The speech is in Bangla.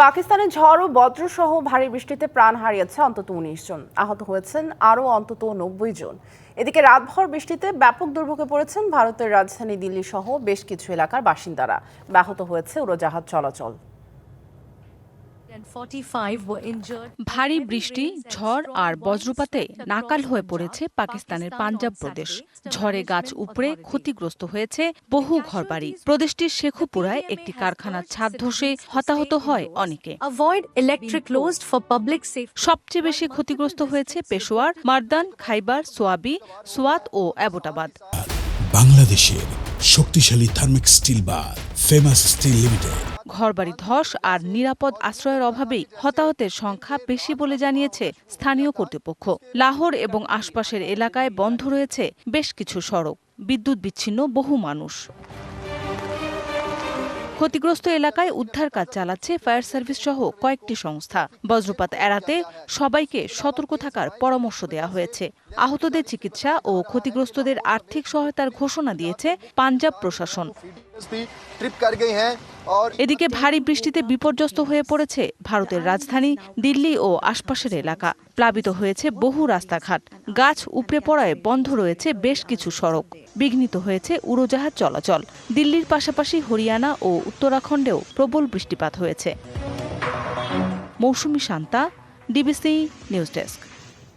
পাকিস্তানে ঝড় ও বজ্রসহ ভারী বৃষ্টিতে প্রাণ হারিয়েছে অন্তত ১৯ জন, আহত হয়েছেন আরও অন্তত ৯০ জন। এদিকে রাতভর বৃষ্টিতে ব্যাপক দুর্ভোগে পড়েছেন ভারতের রাজধানী দিল্লি সহ বেশ কিছু এলাকার বাসিন্দারা। ব্যাহত হয়েছে উড়োজাহাজ চলাচল। ভারী বৃষ্টি, ঝড় আর বজ্রপাতে নাকাল হয়ে পড়েছে পাকিস্তানের পাঞ্জাব প্রদেশ। ঝড়ে গাছ উপড়ে ক্ষতিগ্রস্ত হয়েছে বহু ঘরবাড়ি। প্রদেশটির শেখুপুরায় একটি কারখানার ছাদ ধসে হতাহত হয় অনেকে। সবচেয়ে বেশি ক্ষতিগ্রস্ত হয়েছে পেশোয়ার, মারদান, খাইবার, সোয়াবি, সোয়াত ও অ্যাবোটাবাদ। বাংলাদেশের শক্তিশালী থার্মিক স্টিল বার ফেমাস স্টিল লিমিটেড। ঘরবাড়ি ধস আর নিরাপদ আশ্রয়ের অভাবেই হতাহতের সংখ্যা বেশি বলে জানিয়েছে স্থানীয় কর্তৃপক্ষ। লাহোর এবং আশপাশের এলাকায় বন্ধ রয়েছে বেশ কিছু সড়ক, বিদ্যুৎ বিচ্ছিন্ন বহু মানুষ। ক্ষতিগ্রস্ত এলাকায় উদ্ধার কাজ চালাচ্ছে ফায়ার সার্ভিস সহ কয়েকটি সংস্থা। বজ্রপাত এড়াতে সবাইকে সতর্ক থাকার পরামর্শ দেওয়া হয়েছে। আহতদের চিকিৎসা ও ক্ষতিগ্রস্তদের আর্থিক সহায়তার ঘোষণা দিয়েছে পাঞ্জাব প্রশাসন। এদিকে ভারী বৃষ্টিতে বিপর্যস্ত হয়ে পড়েছে ভারতের রাজধানী দিল্লি ও আশপাশের এলাকা। প্লাবিত হয়েছে বহু রাস্তাঘাট, গাছ উপড়ে পড়ায় বন্ধ রয়েছে বেশ কিছু সড়ক, বিঘ্নিত হয়েছে উড়োজাহাজ চলাচল। দিল্লির পাশাপাশি হরিয়ানা ও উত্তরাখণ্ডেও প্রবল বৃষ্টিপাত হয়েছে। মৌসুমী শান্তা, ডিবিসি নিউজ ডেস্ক।